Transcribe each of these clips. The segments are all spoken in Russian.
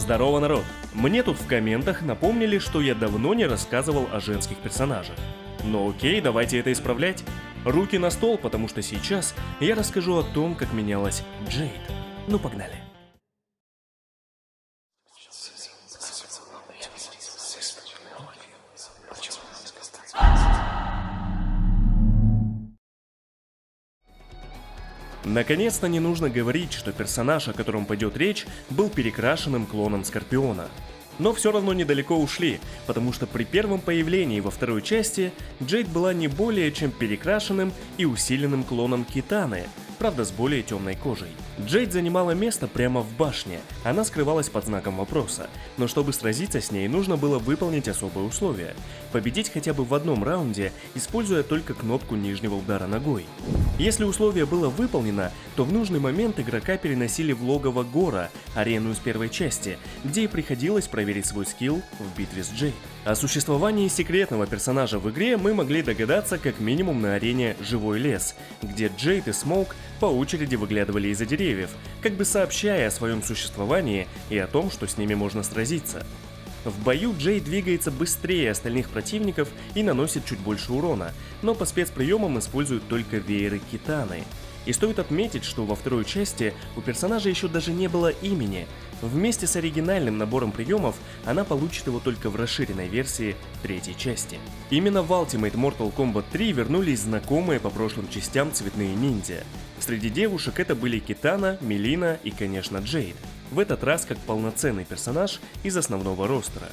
Здорово, народ! Мне тут в комментах напомнили, что я давно не рассказывал о женских персонажах. Но окей, давайте это исправлять. Руки на стол, потому что сейчас я расскажу о том, как менялась Джейд. Ну погнали! Наконец-то не нужно говорить, что персонаж, о котором пойдет речь, был перекрашенным клоном Скорпиона. Но все равно недалеко ушли, потому что при первом появлении во второй части Джейд была не более чем перекрашенным и усиленным клоном Китаны, правда с более темной кожей. Джейд занимала место прямо в башне, она скрывалась под знаком вопроса, но чтобы сразиться с ней, нужно было выполнить особые условия. Победить хотя бы в одном раунде, используя только кнопку нижнего удара ногой. Если условие было выполнено, то в нужный момент игрока переносили в логово Гора, арену из первой части, где и приходилось проверить свой скилл в битве с Джейд. О существовании секретного персонажа в игре мы могли догадаться как минимум на арене Живой лес, где Джейд и Смоук по очереди выглядывали из-за деревьев, как бы сообщая о своем существовании и о том, что с ними можно сразиться. В бою Джейд двигается быстрее остальных противников и наносит чуть больше урона, но по спецприемам использует только вееры Китаны. И стоит отметить, что во второй части у персонажа еще даже не было имени. Вместе с оригинальным набором приемов она получит его только в расширенной версии третьей части. Именно в Ultimate Mortal Kombat 3 вернулись знакомые по прошлым частям цветные ниндзя. Среди девушек это были Китана, Милина и, конечно, Джейд. В этот раз как полноценный персонаж из основного ростера.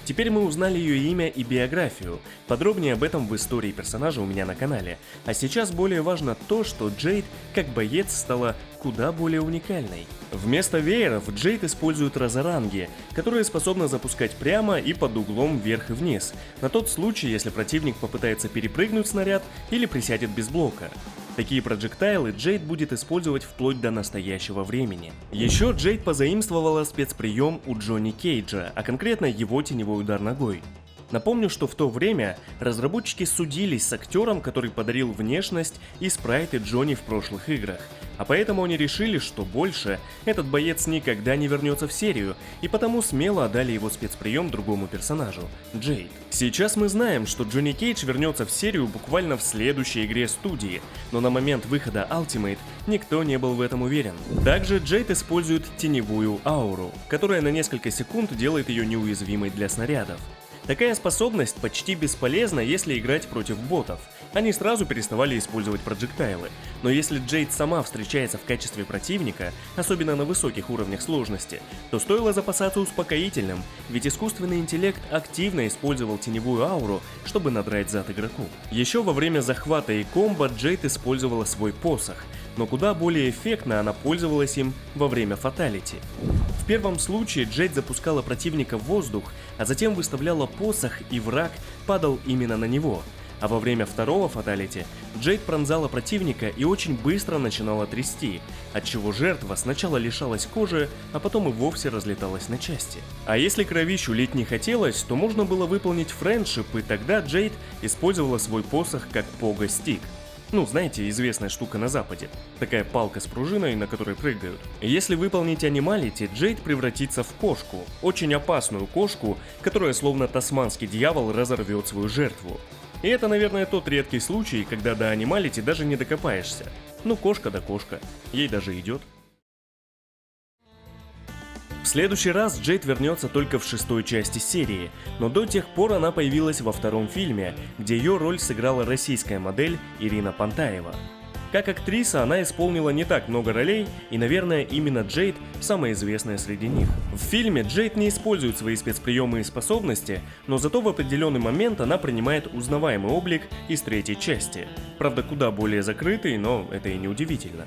Теперь мы узнали ее имя и биографию, подробнее об этом в истории персонажа у меня на канале. А сейчас более важно то, что Джейд как боец стала куда более уникальной. Вместо вееров Джейд использует разоранги, которые способны запускать прямо и под углом вверх и вниз, на тот случай, если противник попытается перепрыгнуть снаряд или присядет без блока. Такие проджектайлы Джейд будет использовать вплоть до настоящего времени. Еще Джейд позаимствовала спецприем у Джонни Кейджа, а конкретно его теневой удар ногой. Напомню, что в то время разработчики судились с актером, который подарил внешность и спрайты Джонни в прошлых играх, а поэтому они решили, что больше этот боец никогда не вернется в серию, и потому смело отдали его спецприем другому персонажу – Джейд. Сейчас мы знаем, что Джонни Кейдж вернется в серию буквально в следующей игре студии, но на момент выхода Ultimate никто не был в этом уверен. Также Джейд использует теневую ауру, которая на несколько секунд делает ее неуязвимой для снарядов. Такая способность почти бесполезна, если играть против ботов. Они сразу переставали использовать проджектайлы. Но если Джейд сама встречается в качестве противника, особенно на высоких уровнях сложности, то стоило запасаться успокоительным, ведь искусственный интеллект активно использовал теневую ауру, чтобы надрать зад игроку. Еще во время захвата и комбо Джейд использовала свой посох, но куда более эффектно она пользовалась им во время фаталити. В первом случае Джейд запускала противника в воздух, а затем выставляла посох, и враг падал именно на него. А во время второго фаталити Джейд пронзала противника и очень быстро начинала трясти, отчего жертва сначала лишалась кожи, а потом и вовсе разлеталась на части. А если кровищу лить не хотелось, то можно было выполнить френдшип, и тогда Джейд использовала свой посох как пого-стик. Ну, знаете, известная штука на западе. Такая палка с пружиной, на которой прыгают. Если выполнить анималити, Джейд превратится в кошку. Очень опасную кошку, которая словно тасманский дьявол разорвет свою жертву. И это, наверное, тот редкий случай, когда до анималити даже не докопаешься. Ну, кошка да кошка. Ей даже идет. В следующий раз Джейд вернется только в шестой части серии, но до тех пор она появилась во втором фильме, где ее роль сыграла российская модель Ирина Пантаева. Как актриса она исполнила не так много ролей, и, наверное, именно Джейд самая известная среди них. В фильме Джейд не использует свои спецприемы и способности, но зато в определенный момент она принимает узнаваемый облик из третьей части. Правда, куда более закрытый, но это и не удивительно.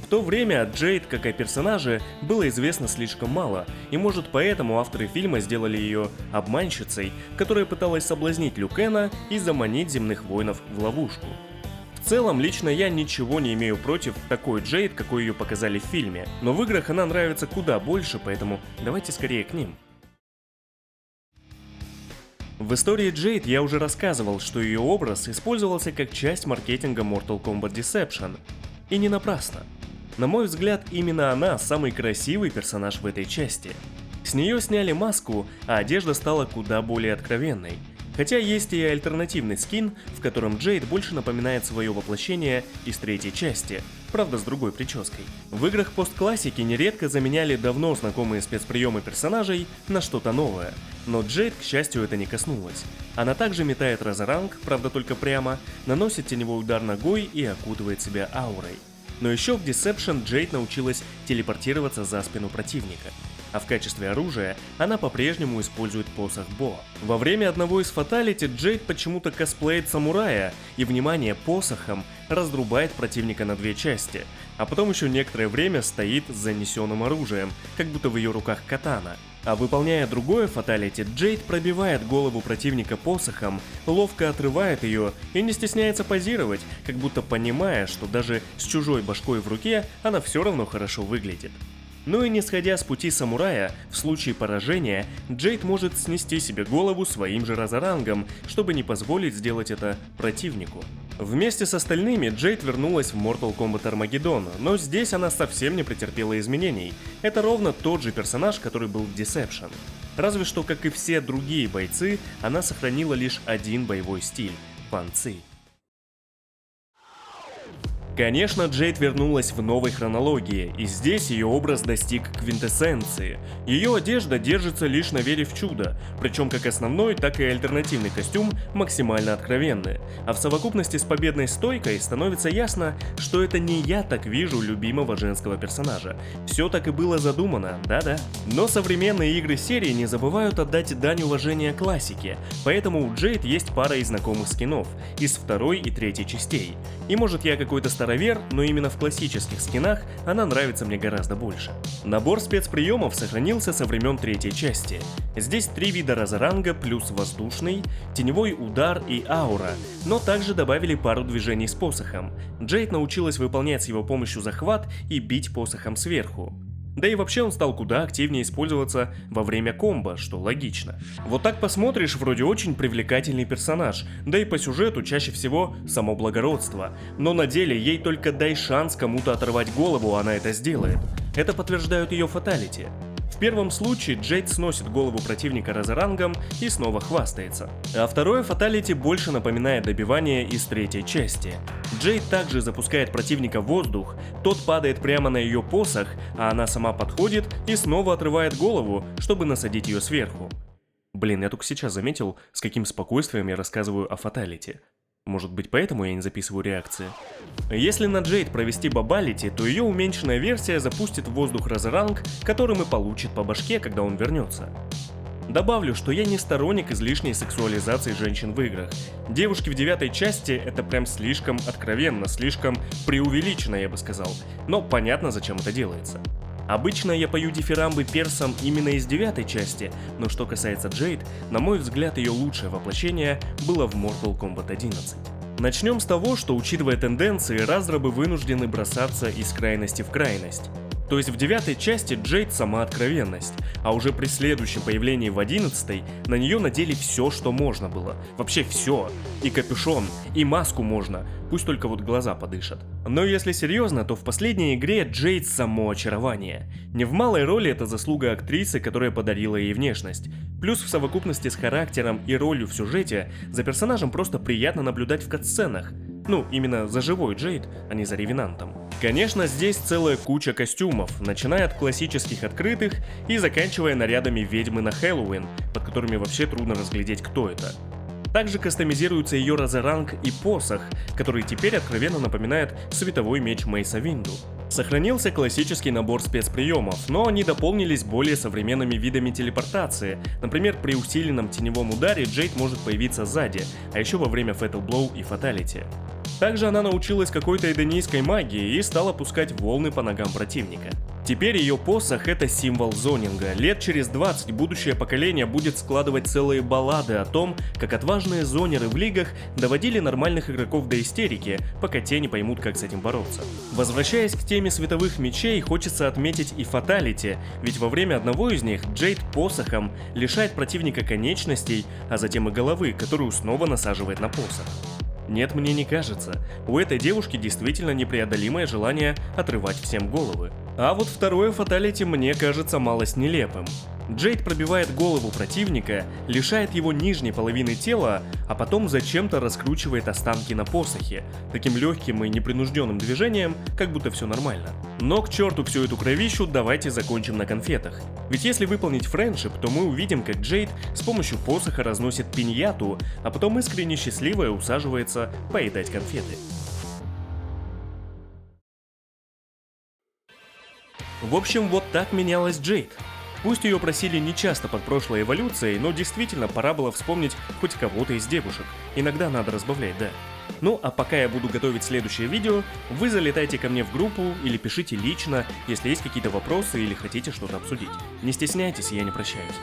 В то время о Джейд, как о персонаже, было известно слишком мало, и может поэтому авторы фильма сделали ее обманщицей, которая пыталась соблазнить Лю Кена и заманить земных воинов в ловушку. В целом, лично я ничего не имею против такой Джейд, какой ее показали в фильме, но в играх она нравится куда больше, поэтому давайте скорее к ним. В истории Джейд я уже рассказывал, что ее образ использовался как часть маркетинга Mortal Kombat Deception. И не напрасно. На мой взгляд, именно она самый красивый персонаж в этой части. С нее сняли маску, а одежда стала куда более откровенной. Хотя есть и альтернативный скин, в котором Джейд больше напоминает свое воплощение из третьей части, правда с другой прической. В играх постклассики нередко заменяли давно знакомые спецприемы персонажей на что-то новое, но Джейд, к счастью, это не коснулось. Она также метает разоранг, правда только прямо, наносит теневой удар ногой и окутывает себя аурой. Но еще в Deception Джейд научилась телепортироваться за спину противника. А в качестве оружия она по-прежнему использует посох Бо. Во время одного из фаталити Джейд почему-то косплеит самурая и, внимание, посохом разрубает противника на две части, а потом еще некоторое время стоит с занесенным оружием, как будто в ее руках катана. А выполняя другое фаталити, Джейд пробивает голову противника посохом, ловко отрывает ее и не стесняется позировать, как будто понимая, что даже с чужой башкой в руке она все равно хорошо выглядит. Ну и не сходя с пути самурая, в случае поражения, Джейд может снести себе голову своим же разорангом, чтобы не позволить сделать это противнику. Вместе с остальными Джейд вернулась в Mortal Kombat Armageddon, но здесь она совсем не претерпела изменений. Это ровно тот же персонаж, который был в Deception. Разве что, как и все другие бойцы, она сохранила лишь один боевой стиль – панци. Конечно, Джейд вернулась в новой хронологии, и здесь ее образ достиг квинтэссенции. Ее одежда держится лишь на вере в чудо, причем как основной, так и альтернативный костюм максимально откровенны. А в совокупности с победной стойкой становится ясно, что это не я так вижу любимого женского персонажа. Все так и было задумано, да-да. Но современные игры серии не забывают отдать дань уважения классике, поэтому у Джейд есть пара из знакомых скинов, из второй и третьей частей. И может я какой-то старовер, но именно в классических скинах она нравится мне гораздо больше. Набор спецприемов сохранился со времен третьей части. Здесь 3 вида разоранга плюс воздушный, теневой удар и аура, но также добавили пару движений с посохом. Джейд научилась выполнять с его помощью захват и бить посохом сверху. Да и вообще он стал куда активнее использоваться во время комбо, что логично. Вот так посмотришь, вроде очень привлекательный персонаж, да и по сюжету чаще всего само благородство. Но на деле ей только дай шанс кому-то оторвать голову, она это сделает. Это подтверждают ее фаталити. В первом случае Джейд сносит голову противника разорангом и снова хвастается. А второе фаталити больше напоминает добивание из третьей части. Джейд также запускает противника в воздух, тот падает прямо на ее посох, а она сама подходит и снова отрывает голову, чтобы насадить ее сверху. Блин, я только сейчас заметил, с каким спокойствием я рассказываю о фаталити. Может быть, поэтому я не записываю реакции. Если на Джейд провести бабалити, то ее уменьшенная версия запустит в воздух разоранг, которым и получит по башке, когда он вернется. Добавлю, что я не сторонник излишней сексуализации женщин в играх. Девушки в 9 части это прям слишком откровенно, слишком преувеличено, я бы сказал. Но понятно, зачем это делается. Обычно я пою дифирамбы персам именно из 9 части, но что касается Джейд, на мой взгляд, ее лучшее воплощение было в Mortal Kombat 11. Начнем с того, что, учитывая тенденции, разрабы вынуждены бросаться из крайности в крайность. То есть в 9 части Джейд сама откровенность, а уже при следующем появлении в 11 на нее надели все, что можно было. Вообще все. И капюшон, и маску можно, пусть только вот глаза подышат. Но если серьезно, то в последней игре Джейд само очарование. Не в малой роли это заслуга актрисы, которая подарила ей внешность. Плюс в совокупности с характером и ролью в сюжете за персонажем просто приятно наблюдать в катсценах. Ну, именно за живой Джейд, а не за ревенантом. Конечно, здесь целая куча костюмов, начиная от классических открытых и заканчивая нарядами ведьмы на Хэллоуин, под которыми вообще трудно разглядеть, кто это. Также кастомизируется ее разоранг и посох, который теперь откровенно напоминает световой меч Мейса Винду. Сохранился классический набор спецприемов, но они дополнились более современными видами телепортации. Например, при усиленном теневом ударе Джейд может появиться сзади, а еще во время Fatal Blow и Fatality. Также она научилась какой-то эденийской магии и стала пускать волны по ногам противника. Теперь ее посох — это символ зонинга. Лет через 20 будущее поколение будет складывать целые баллады о том, как отважные зонеры в лигах доводили нормальных игроков до истерики, пока те не поймут, как с этим бороться. Возвращаясь к теме световых мечей, хочется отметить и фаталити, ведь во время одного из них Джейд посохом лишает противника конечностей, а затем и головы, которую снова насаживает на посох. Нет, мне не кажется. У этой девушки действительно непреодолимое желание отрывать всем головы. А вот второе фаталити мне кажется малость нелепым. Джейд пробивает голову противника, лишает его нижней половины тела, а потом зачем-то раскручивает останки на посохе, таким легким и непринужденным движением, как будто все нормально. Но к черту всю эту кровищу, давайте закончим на конфетах. Ведь если выполнить френдшип, то мы увидим, как Джейд с помощью посоха разносит пиньяту, а потом искренне счастливая усаживается поедать конфеты. В общем, вот так менялась Джейд. Пусть ее просили не часто под прошлой эволюцией, но действительно пора было вспомнить хоть кого-то из девушек. Иногда надо разбавлять, да. Ну а пока я буду готовить следующее видео, вы залетайте ко мне в группу или пишите лично, если есть какие-то вопросы или хотите что-то обсудить. Не стесняйтесь, я не прощаюсь.